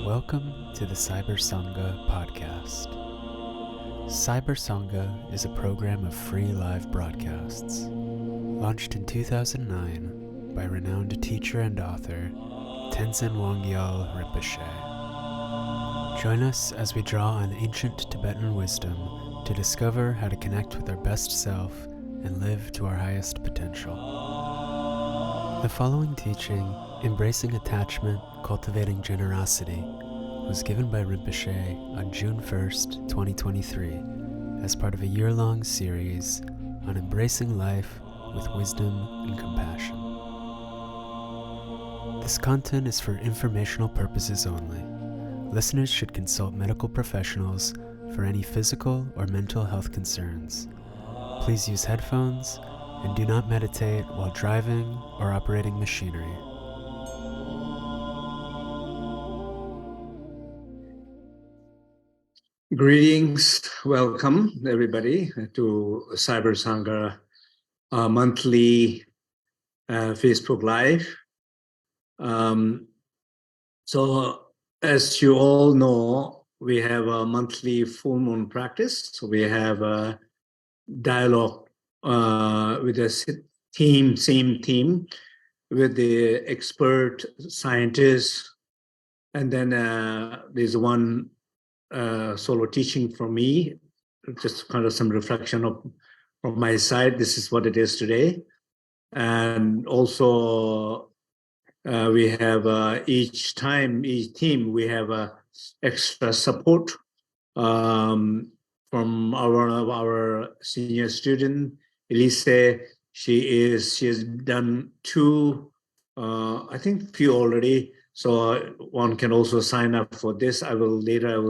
Welcome to the Cyber Sangha podcast. Cyber Sangha is a program of free live broadcasts, launched in 2009 by renowned teacher and author Tenzin Wangyal Rinpoche. Join us as we draw on ancient Tibetan wisdom to discover how to connect with our best self and live to our highest potential. The following teaching, Embracing Attachment, Cultivating Generosity, was given by Rinpoche on June 1st, 2023, as part of a year-long series on embracing life with wisdom and compassion. This content is for informational purposes only. Listeners should consult medical professionals for any physical or mental health concerns. Please use headphones and do not meditate while driving or operating machinery. Greetings, welcome everybody to Cyber Sangha monthly Facebook Live. So as you all know, we have a monthly full moon practice. So we have a dialogue with the same team, with the expert scientists, and then there's one solo teaching from me, just kind of some reflection from my side. This is what it is today. And also we have each team, we have extra support from our senior student, Elise. She has done two, I think few already. So one can also sign up for this. I will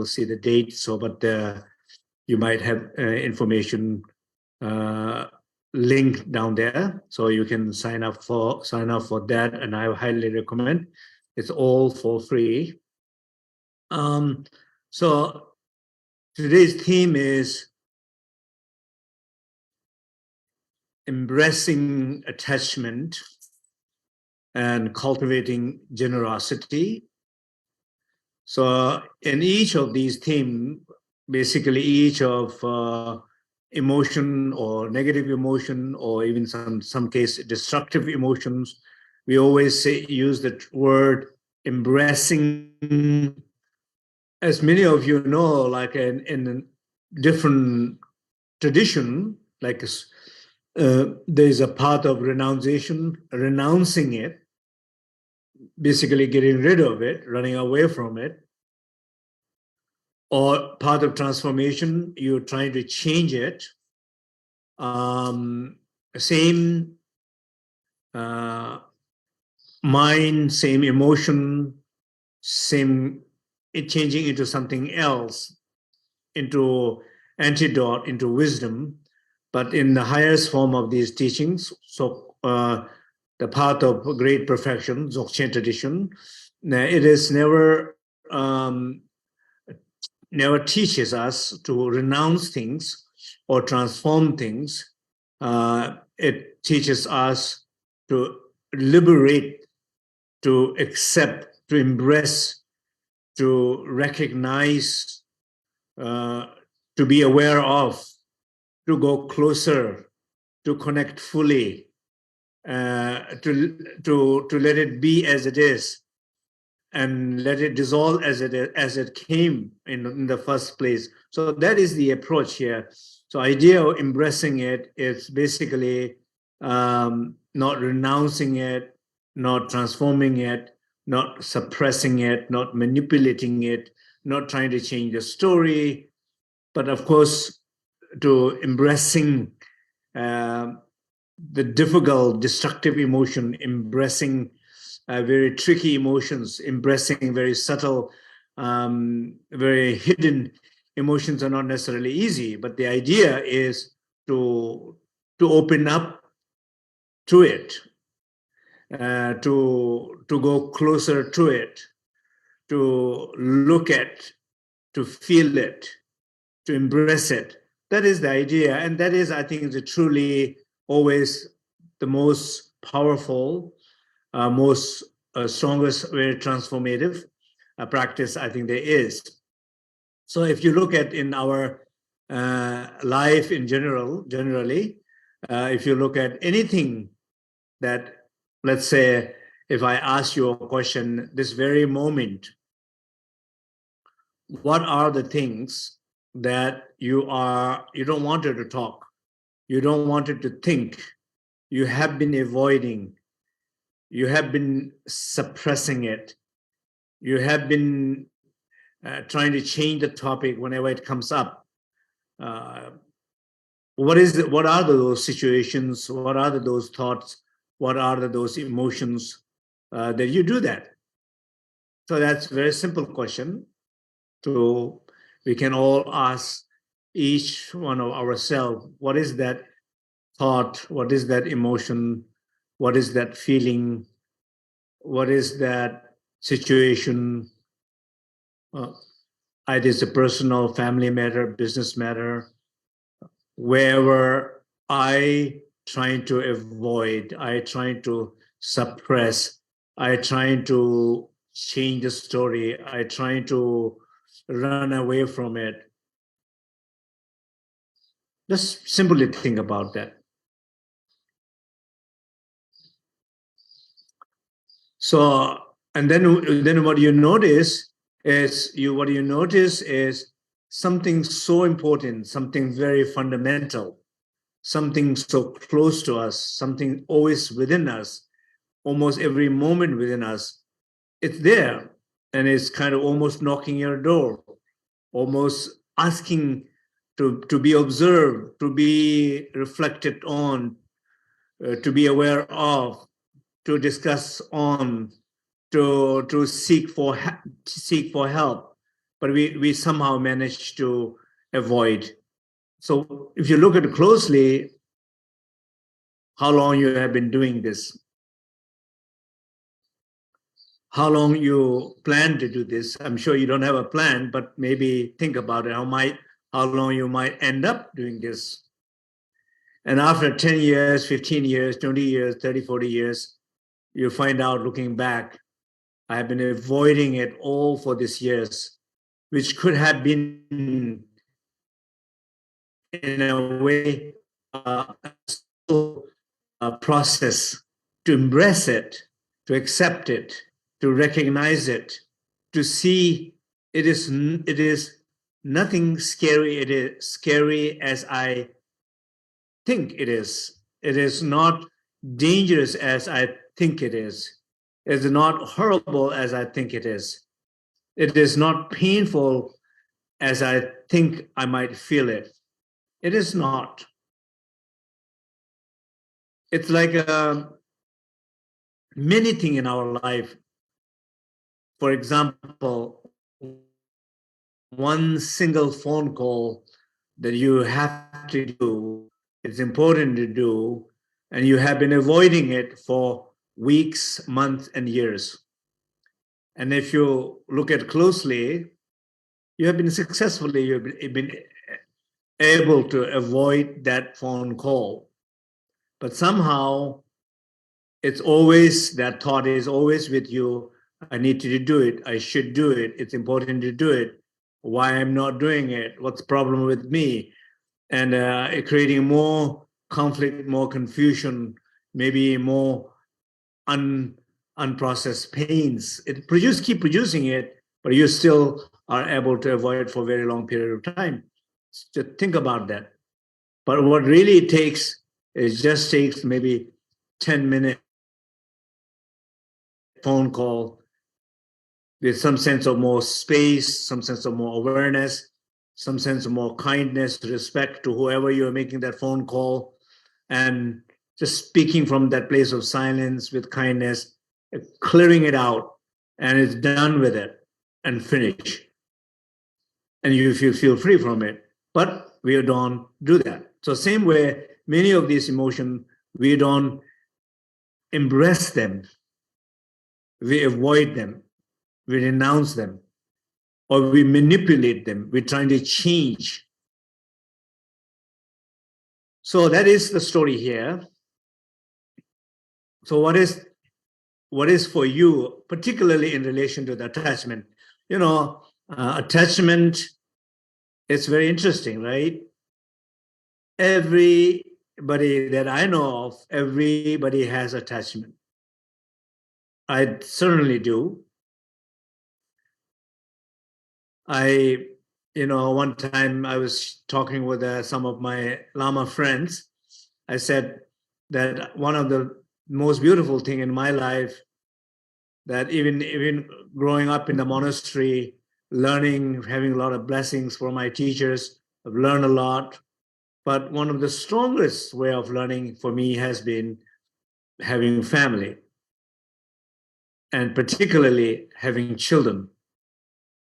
see the date. So, but you might have information link down there, so you can sign up for that. And I highly recommend. It's all for free. So today's theme is embracing attachment and cultivating generosity. So in each of these themes, basically each of emotion or negative emotion, or even some case destructive emotions, we always use the word embracing. As many of you know, like in different tradition, like there's a path of renouncing it, basically getting rid of it, running away from it, or path of transformation, you're trying to change it. Same mind, same emotion, same it changing into something else, into antidote, into wisdom. But in the highest form of these teachings, so the path of great perfection, Dzogchen tradition, it is never teaches us to renounce things or transform things. It teaches us to liberate, to accept, to embrace, to recognize, to be aware of, to go closer, to connect fully, to let it be as it is, and let it dissolve as it came in the first place. So that is the approach here. So idea of embracing it is basically not renouncing it, not transforming it, not suppressing it, not manipulating it, not trying to change the story, but of course to embracing the difficult, destructive emotion, embracing very tricky emotions, embracing very subtle, very hidden emotions are not necessarily easy. But the idea is to open up to it, to go closer to it, to look at, to feel it, to embrace it. That is the idea, and that is, I think, truly always the most powerful, most strongest, very transformative. practice, I think there is. So if you look at in our life in generally, if you look at anything that, let's say, if I ask you a question this very moment, what are the things that you don't want to talk, you don't want to think, you have been avoiding, you have been suppressing it, you have been trying to change the topic whenever it comes up. What are those situations? What are those thoughts? What are those emotions that you do that? So that's a very simple question. So we can all ask each one of ourselves, what is that thought? What is that emotion? What is that feeling? What is that situation? Either it's a personal, family matter, business matter, wherever I trying to avoid, I trying to suppress, I trying to change the story, I trying to run away from it. Just simply think about that. So, and then what you notice is something so important, something very fundamental, something so close to us, something always within us, almost every moment within us. It's there, and it's kind of almost knocking your door, almost asking to be observed, to be reflected on, to be aware of, to discuss on, to seek for help, but we somehow manage to avoid. So if you look at it closely, how long you have been doing this, how long you plan to do this. I'm sure you don't have a plan, but maybe think about it. How long you might end up doing this. And after 10 years, 15 years, 20 years, 30, 40 years, you find out looking back, I have been avoiding it all for these years, which could have been, in a way, a process to embrace it, to accept it, to recognize it, to see it is nothing scary. It is scary as I think it is. It is not dangerous as I think it is. It is not horrible as I think it is. It is not painful as I think I might feel it. It is not. It's like many things in our life. For example, one single phone call that you have to do, it's important to do, and you have been avoiding it for weeks, months, and years. And if you look at closely, you have been successfully, you've been able to avoid that phone call. But somehow it's always, that thought is always with you. I need to do it. I should do it. It's important to do it. Why I'm not doing it? What's the problem with me? And creating more conflict, more confusion, maybe more unprocessed pains. Keep producing it, but you still are able to avoid it for a very long period of time. Just think about that. But what really it takes is just takes maybe 10-minute phone call with some sense of more space, some sense of more awareness, some sense of more kindness, respect to whoever you're making that phone call, and just speaking from that place of silence with kindness, clearing it out, and it's done with it and finish. And you feel free from it. But we don't do that. So same way, many of these emotions, we don't embrace them. We avoid them. We renounce them. Or we manipulate them. We're trying to change. So that is the story here. So what is what is for you, particularly in relation to the attachment. Attachment is very interesting, right? Everybody that I know of, everybody has attachment. I certainly do. One time I was talking with some of my Lama friends. I said that one of the most beautiful thing in my life, that even growing up in the monastery, learning, having a lot of blessings from my teachers, I've learned a lot. But one of the strongest way of learning for me has been having family, and particularly having children.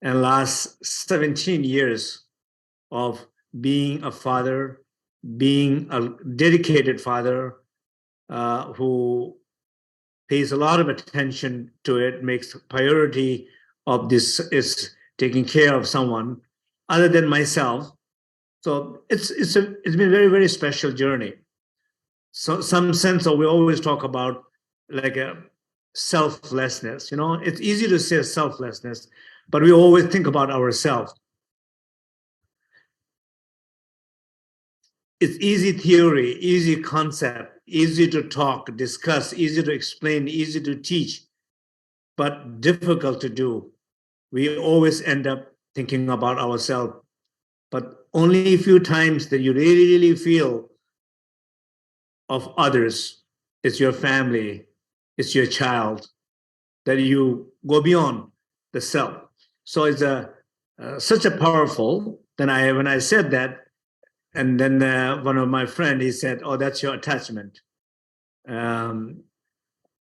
And last 17 years of being a father, being a dedicated father who pays a lot of attention to it, makes priority of this is taking care of someone other than myself. So it's been a very, very special journey. So some sense of, we always talk about like a selflessness. It's easy to say selflessness, but we always think about ourselves. It's easy theory, easy concept, easy to talk, discuss, easy to explain, easy to teach, but difficult to do. We always end up thinking about ourselves, but only a few times that you really, really feel of others. It's your family, it's your child, that you go beyond the self. So it's such a powerful. Then when I said that, and then one of my friend, he said, "Oh, that's your attachment."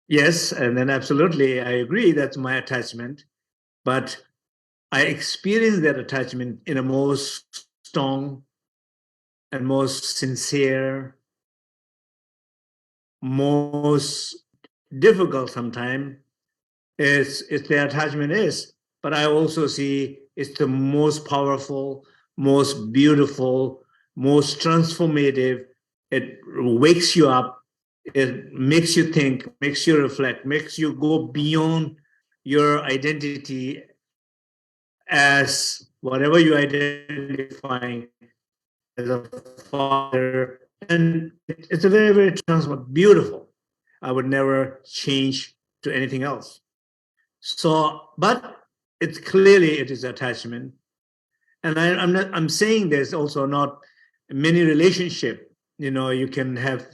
Yes, and then absolutely, I agree. That's my attachment, but I experience that attachment in a most strong and most sincere, most difficult sometimes is the attachment is, but I also see it's the most powerful, most beautiful, most transformative. It wakes you up, it makes you think, makes you reflect, makes you go beyond your identity as whatever you identify as a father. And it's a very, very transformative, beautiful. I would never change to anything else. So, but it's clearly it is attachment, and I'm saying there's also not many relationship. You can have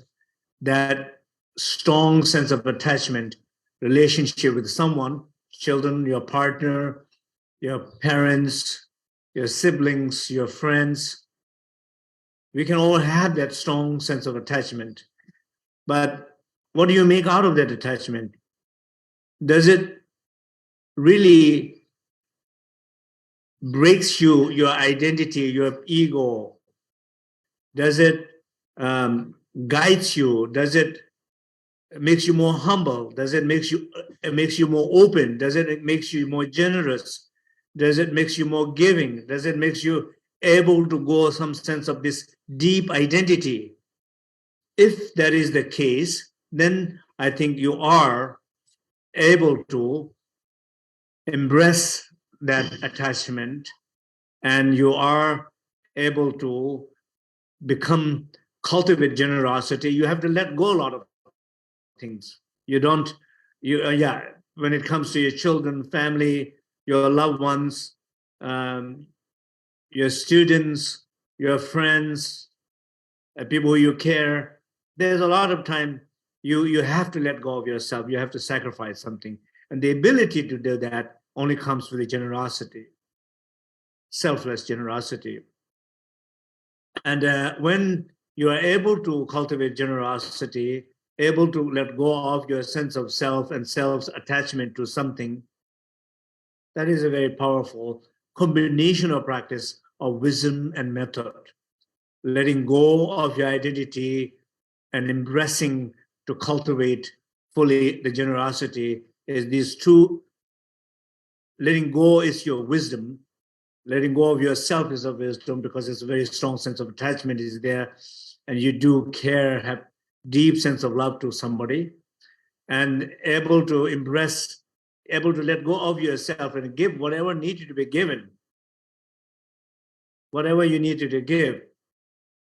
that strong sense of attachment relationship with someone, children, your partner, your parents, your siblings, your friends. We can all have that strong sense of attachment, but what do you make out of that attachment? Does it really breaks your identity, your ego? Does it guides you? Does it makes you more humble? Does it makes you more open? Does it makes you more generous? Does it makes you more giving? Does it makes you able to go some sense of this deep identity? If that is the case, then I think you are able to embrace that attachment, and you are able to cultivate generosity. You have to let go a lot of things. You don't, yeah, when it comes to your children, family, your loved ones, um, your students, your friends, people who you care, there's a lot of time you have to let go of yourself. You have to sacrifice something. And the ability to do that only comes with the generosity, selfless generosity. And when you are able to cultivate generosity, able to let go of your sense of self and self's attachment to something, that is a very powerful combination of practice of wisdom and method. Letting go of your identity and embracing to cultivate fully the generosity is these two. Letting go is your wisdom. Letting go of yourself is a wisdom, because it's a very strong sense of attachment is there, and you do care, have deep sense of love to somebody. and able to embrace, able to let go of yourself and give whatever needed to be given, whatever you needed to give,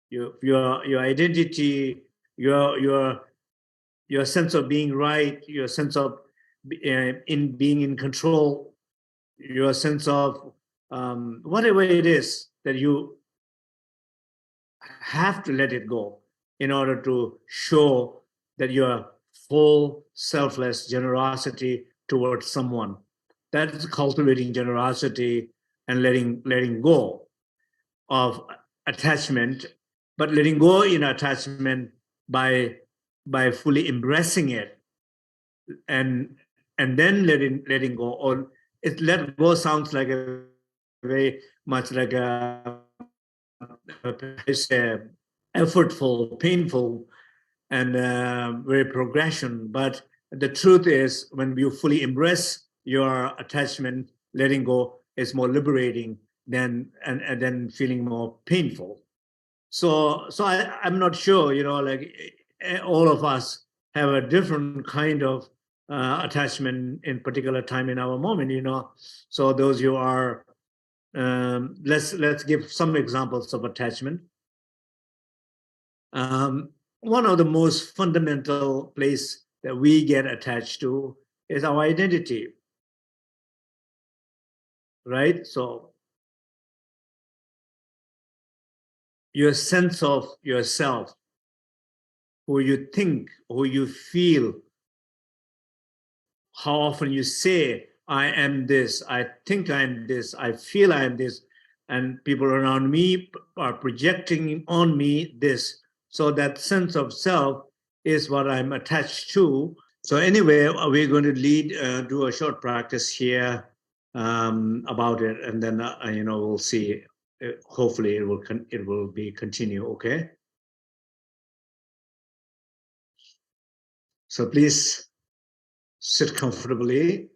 your identity, your sense of being right, your sense of in being in control, your sense of whatever it is that you have to let it go in order to show that you're full, selfless generosity towards someone. That's cultivating generosity and letting go of attachment, but letting go in attachment by fully embracing it and then letting go. Or it let go sounds like a very much like a effortful, painful, and very progression. But the truth is, when you fully embrace your attachment, letting go is more liberating than and then feeling more painful. So I'm not sure, like all of us have a different kind of attachment in particular time in our moment. So those who are let's give some examples of attachment. One of the most fundamental place that we get attached to is our identity, right? So your sense of yourself, who you think, who you feel, how often you say, I am this, I think I'm this, I feel I'm this, and people around me are projecting on me this. So that sense of self is what I'm attached to. So anyway, we're going to do a short practice here about it, and then we'll see. Hopefully, it will be continue. Okay. So please sit comfortably.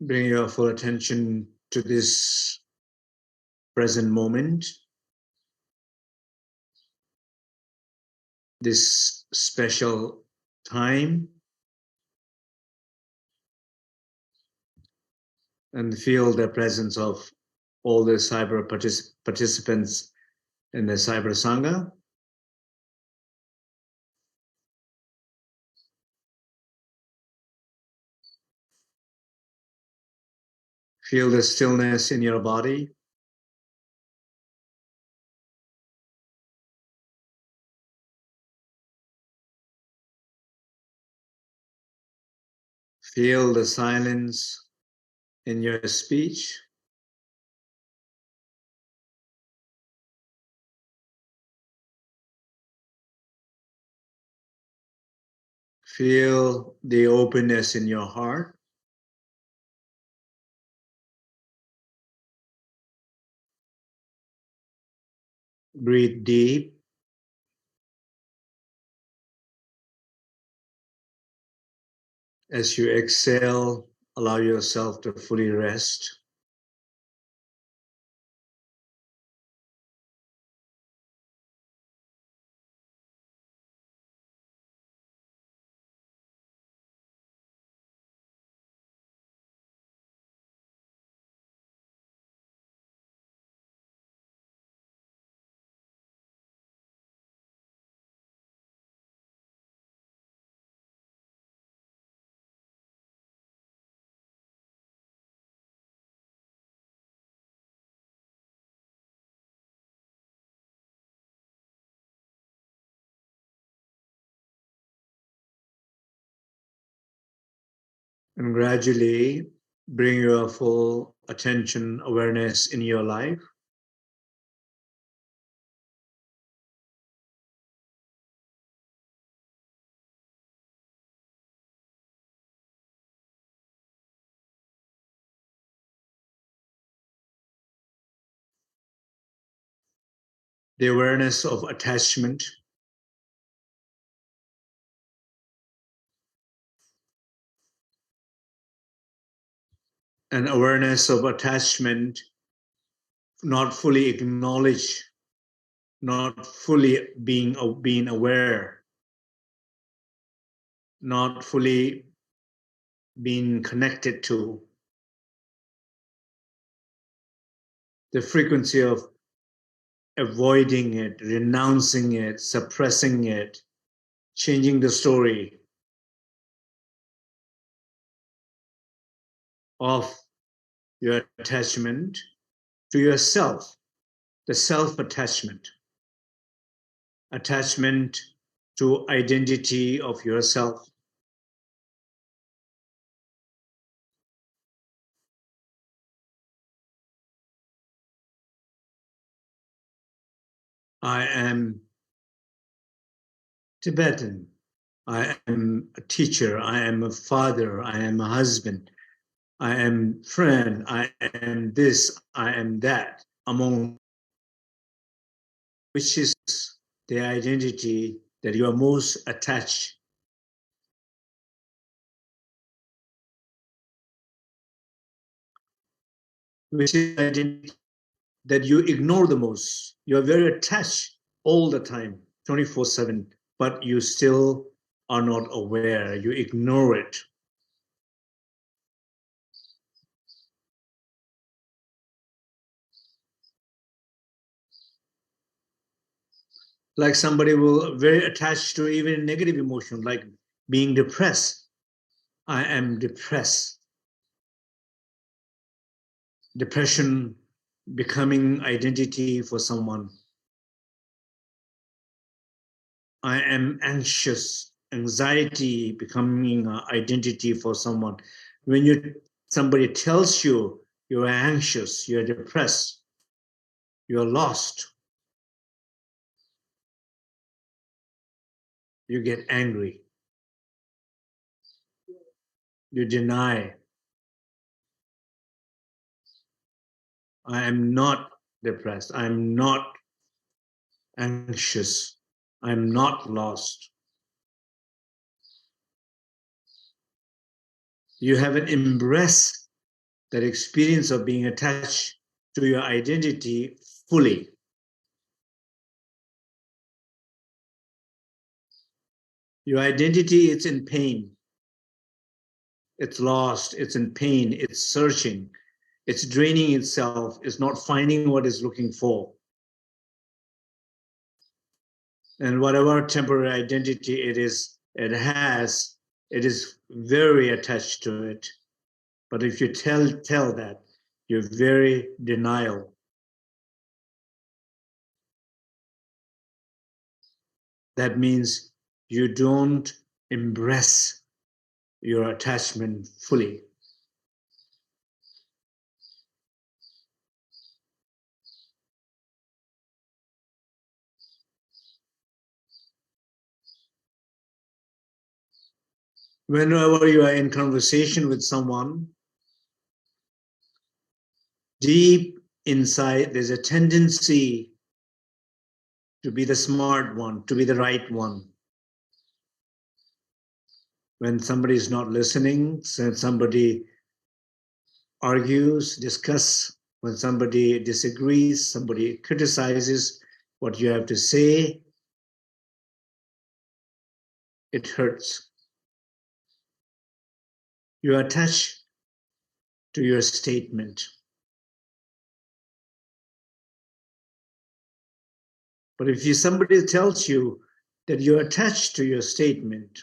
Bring your full attention to this present moment, this special time, and feel the presence of all the cyber participants in the cyber sangha. Feel the stillness in your body. Feel the silence in your speech. Feel the openness in your heart. Breathe deep. As you exhale, allow yourself to fully rest. And gradually bring your full attention, awareness in your life. The awareness of attachment. an awareness of attachment, not fully acknowledge, not fully being aware, not fully being connected to. The frequency of avoiding it, renouncing it, suppressing it, changing the story of your attachment to yourself, the self-attachment, attachment to identity of yourself. I am Tibetan. I am a teacher. I am a father. I am a husband. I am friend. I am this. I am that. Among which is the identity that you are most attached. Which is the identity that you ignore the most. You are very attached all the time, 24/7, but you still are not aware. You ignore it. Like somebody will very attached to even negative emotion, like being depressed. I am depressed. Depression becoming identity for someone. I am anxious. Anxiety becoming an identity for someone. When somebody tells you you're anxious, you're depressed, you're lost, you get angry, you deny. I am not depressed. I'm not anxious. I'm not lost. You haven't embraced that experience of being attached to your identity fully. Your identity is in pain. It's lost. It's in pain. It's searching. It's draining itself. It's not finding what it's looking for. And whatever temporary identity it has, it is very attached to it. But if you tell that, you're very denial. That means you don't embrace your attachment fully. Whenever you are in conversation with someone, deep inside, there's a tendency to be the smart one, to be the right one. When somebody is not listening, when somebody argues, discuss, when somebody disagrees, somebody criticizes what you have to say, it hurts. You attach to your statement. But if somebody tells you that you're attached to your statement,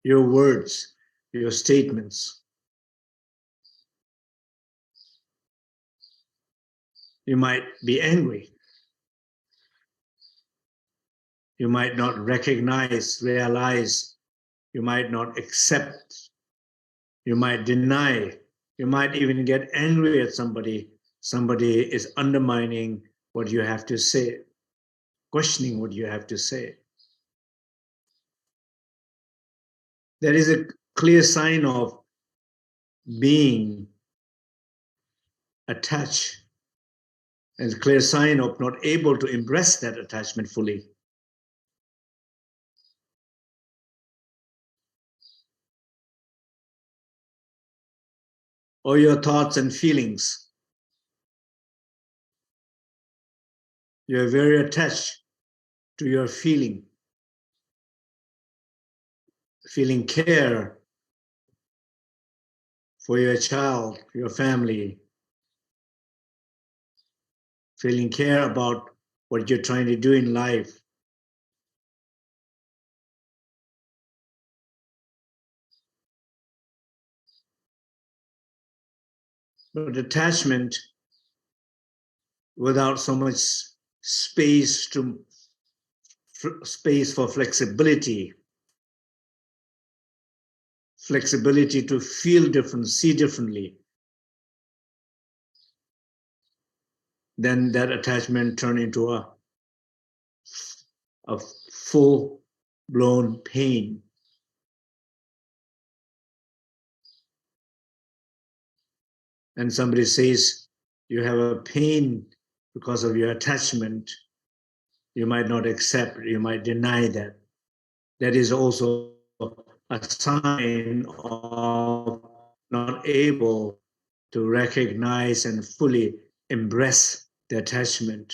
your words, your statements, you might be angry. You might not realize, you might not accept, you might deny, you might even get angry at somebody. Somebody is undermining what you have to say, questioning what you have to say. There is a clear sign of being attached and a clear sign of not able to embrace that attachment fully. or your thoughts and feelings. You're very attached to your feeling care for your child, your family, feeling care about what you're trying to do in life. But attachment without so much space for flexibility to feel different, see differently, then that attachment turn into a full-blown pain. And somebody says you have a pain because of your attachment, you might not accept, you might deny that. That is also a sign of not able to recognize and fully embrace the attachment.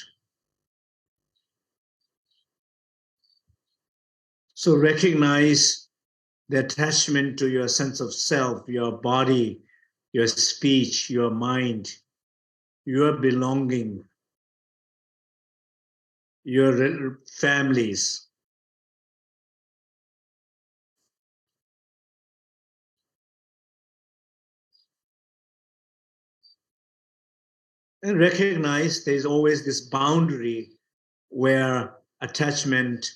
So recognize the attachment to your sense of self, your body, your speech, your mind, your belonging, your families. And recognize there's always this boundary where attachment,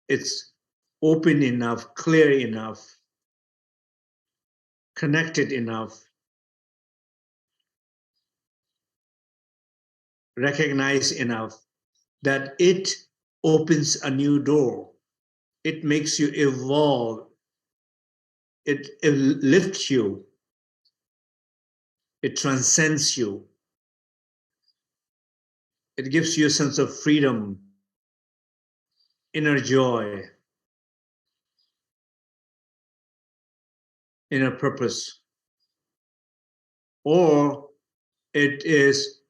it's open enough, clear enough, connected enough, recognized enough that it opens a new door. It makes you evolve. It lifts you. It transcends you. It gives you a sense of freedom, inner joy, inner purpose. Or it is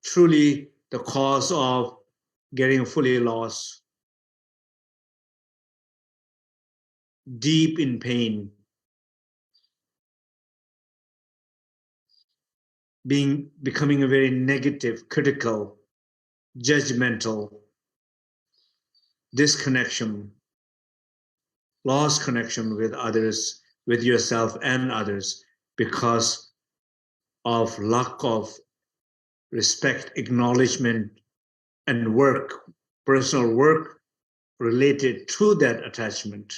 truly the cause of getting fully lost, deep in pain, becoming a very negative, critical, judgmental, disconnection, lost connection with others, with yourself and others, because of lack of respect, acknowledgement, and work, personal work related to that attachment.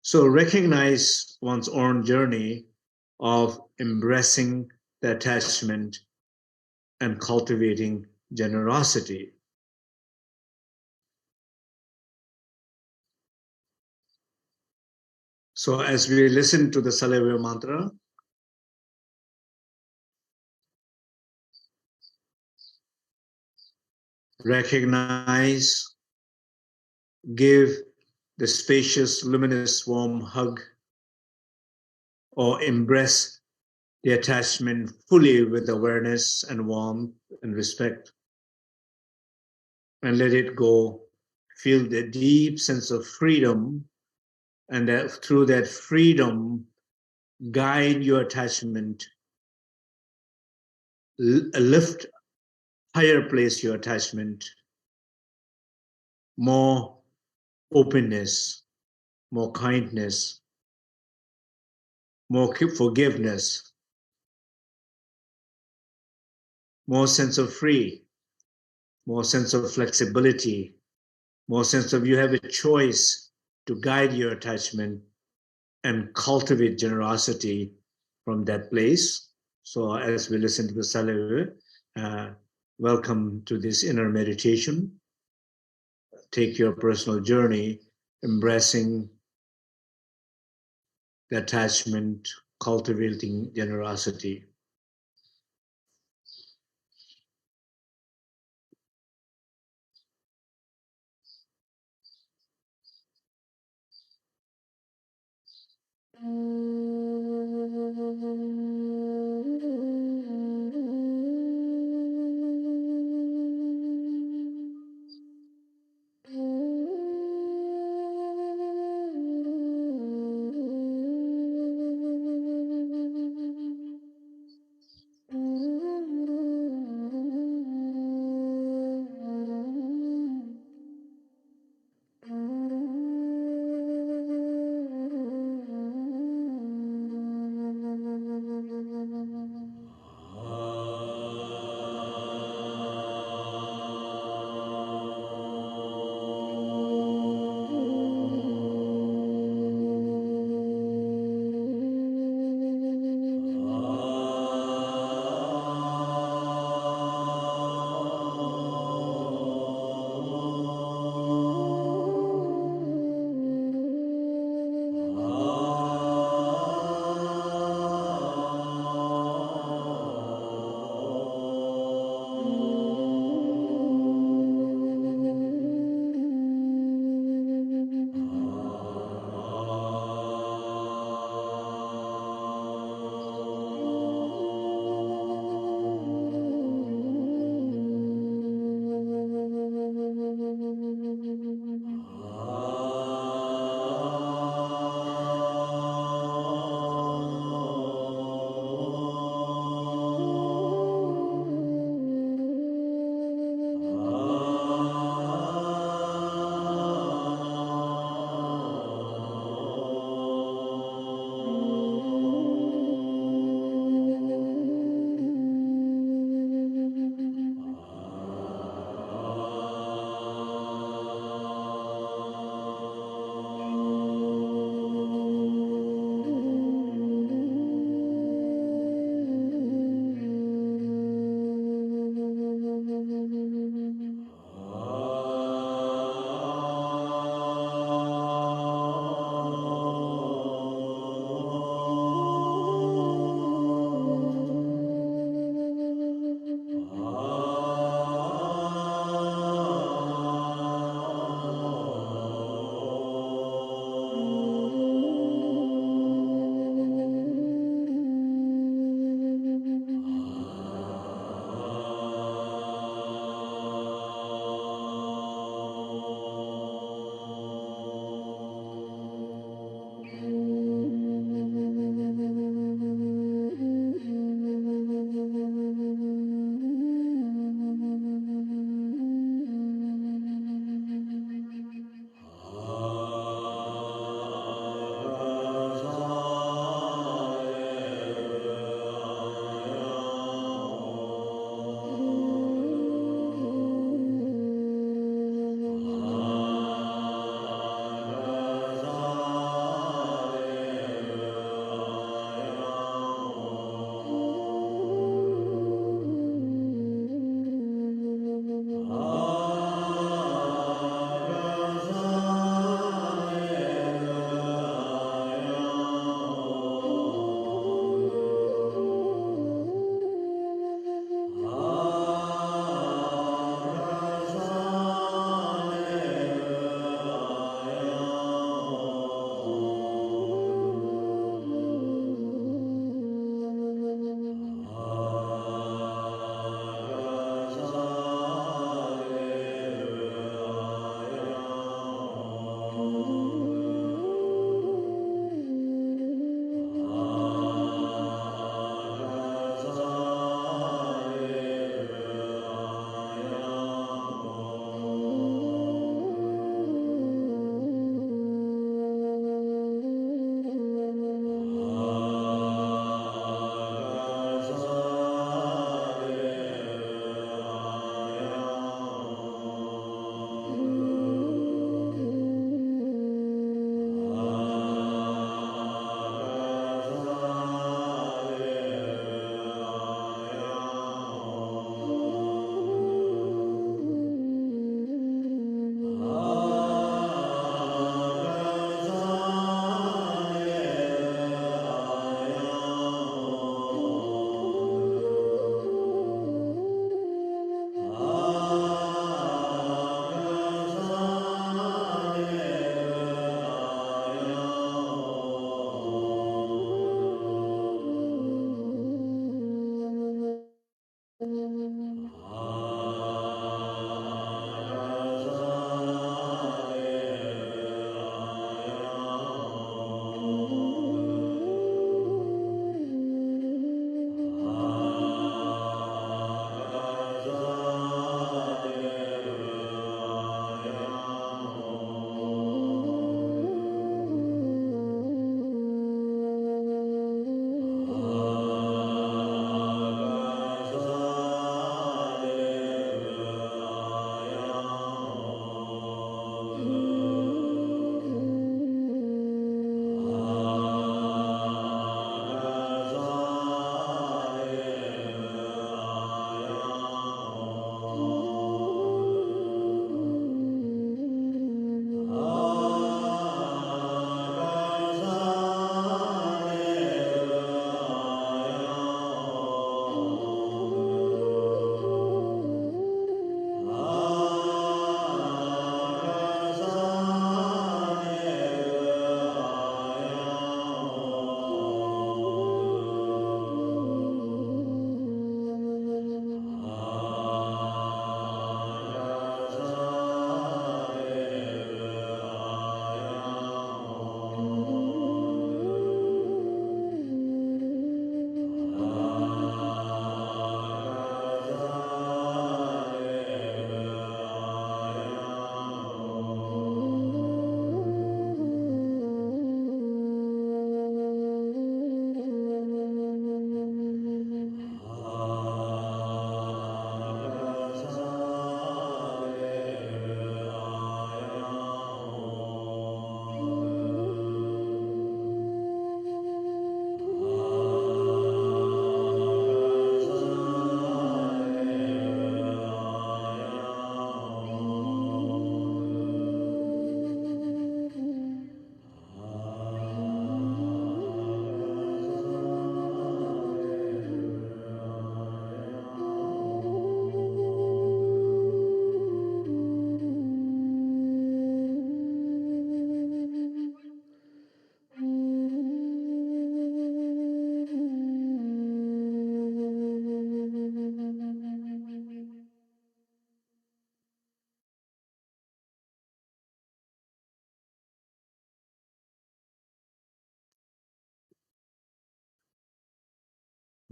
So recognize one's own journey of embracing the attachment and cultivating generosity. So as we listen to the Salve mantra, recognize, give the spacious, luminous, warm hug, or embrace the attachment fully with awareness and warmth and respect. And let it go. Feel the deep sense of freedom, and that through that freedom, guide your attachment, lift, higher place your attachment, more openness, more kindness, more forgiveness, more sense of free, more sense of flexibility, more sense of you have a choice to guide your attachment and cultivate generosity from that place. So as we listen to the Salve, welcome to this inner meditation. Take your personal journey, embracing the attachment, cultivating generosity.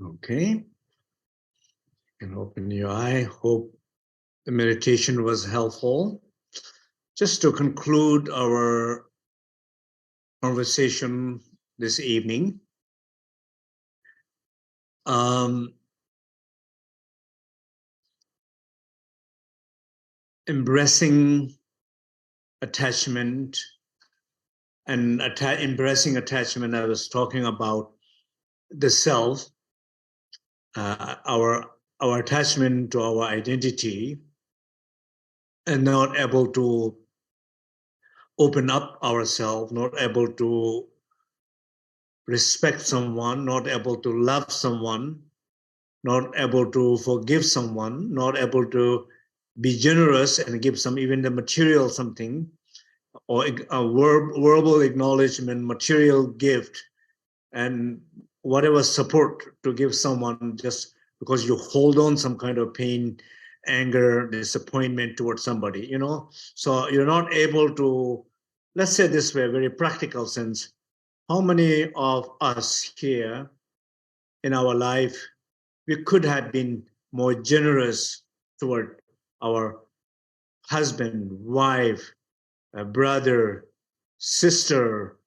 Okay, you can open your eye. Hope the meditation was helpful. Just to conclude our conversation this evening, embracing attachment and embracing attachment, I was talking about the self, our attachment to our identity, and not able to open up ourselves, not able to respect someone, not able to love someone, not able to forgive someone, not able to be generous and give some, even the material something, or a verbal acknowledgement, material gift, and whatever support to give someone just because you hold on some kind of pain, anger, disappointment towards somebody, you know? So you're not able to, let's say this way, very practical sense, how many of us here in our life, we could have been more generous toward our husband, wife, brother, sister,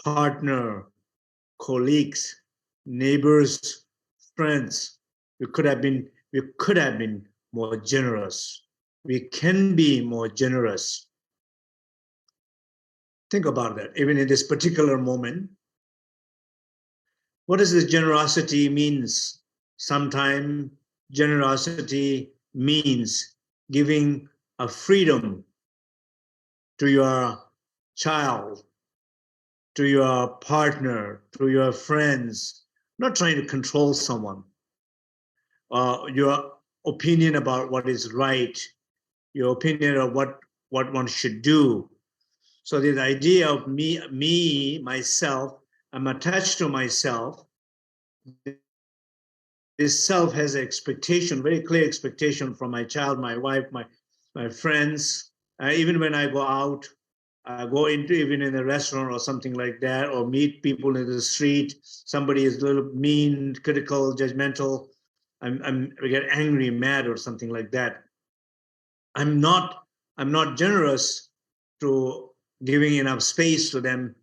partner, colleagues, neighbors, friends. We could have been more generous. We can be more generous. Think about that. Even in this particular moment, what does this generosity means? Sometimes generosity means giving a freedom to your child, to your partner, to your friends, not trying to control someone. Your opinion about what is right, your opinion of what one should do. So this idea of myself, I'm attached to myself. this self has an expectation, very clear expectation from my child, my wife, my friends. Even when I go out, go into even in a restaurant or something like that, or meet people in the street, somebody is a little mean, critical, judgmental. I get angry, mad, or something like that. I'm not generous to giving enough space to them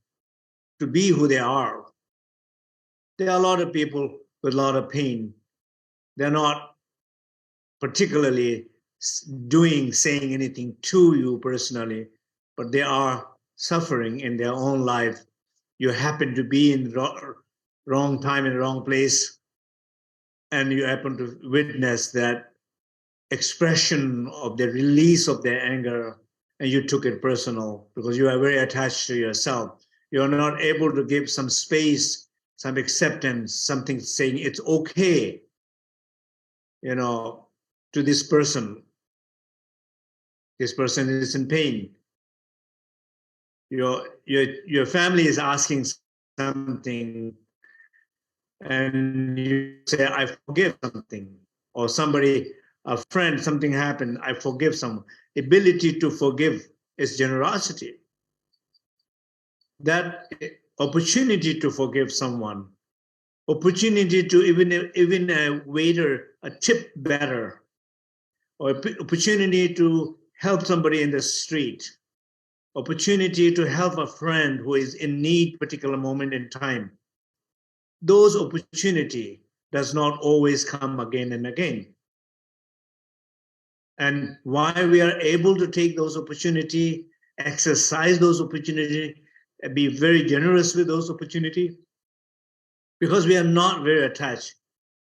to be who they are. There are a lot of people with a lot of pain. They're not particularly saying anything to you personally, but they are suffering in their own life. You happen to be in the wrong time in the wrong place, and you happen to witness that expression of the release of their anger, and you took it personal because you are very attached to yourself. You're not able to give some space, some acceptance, something saying it's okay, to this person. This person is in pain. Your family is asking something, and you say, I forgive something, or somebody, a friend, something happened, I forgive someone. Ability to forgive is generosity. That opportunity to forgive someone, opportunity to even a waiter a tip better, or opportunity to help somebody in the street, opportunity to help a friend who is in need particular moment in time. Those opportunity does not always come again and again. And why we are able to take those opportunity, exercise those opportunity, and be very generous with those opportunity, because we are not very attached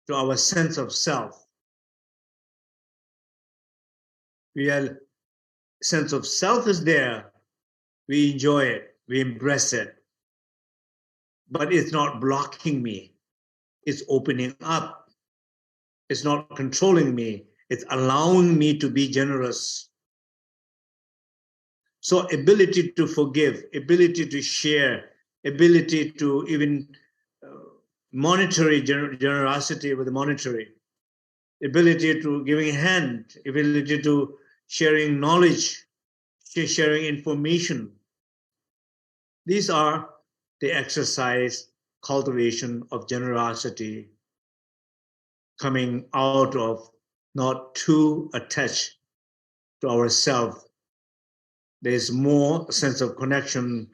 to our sense of self. Sense of self is there. We enjoy it. We embrace it. But it's not blocking me. It's opening up. It's not controlling me. It's allowing me to be generous. So ability to forgive, ability to share, ability to even monetary generosity with the monetary, ability to giving a hand, ability to sharing knowledge, sharing information. These are the exercise, cultivation of generosity coming out of not too attached to ourselves. There's more sense of connection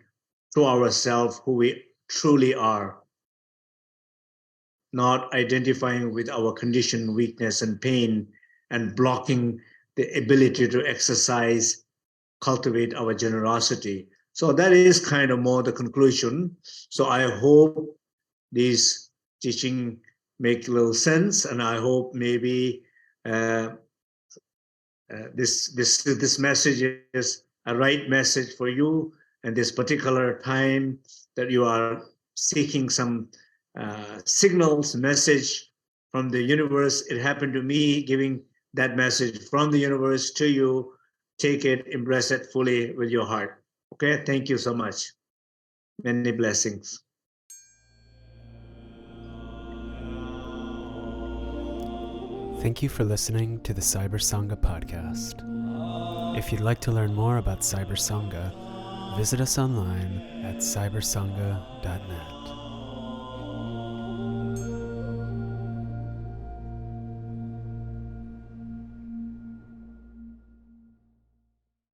to ourselves, who we truly are, not identifying with our condition, weakness, and pain, and blocking the ability to exercise, cultivate our generosity. So that is kind of more the conclusion. So I hope these teaching make a little sense, and I hope maybe this message is a right message for you, and this particular time that you are seeking some signals, message from the universe. It happened to me giving that message from the universe to you. Take it, embrace it fully with your heart. Okay, thank you so much. Many blessings. Thank you for listening to the Cyber Sangha podcast. If you'd like to learn more about Cyber Sangha, visit us online at cybersangha.net.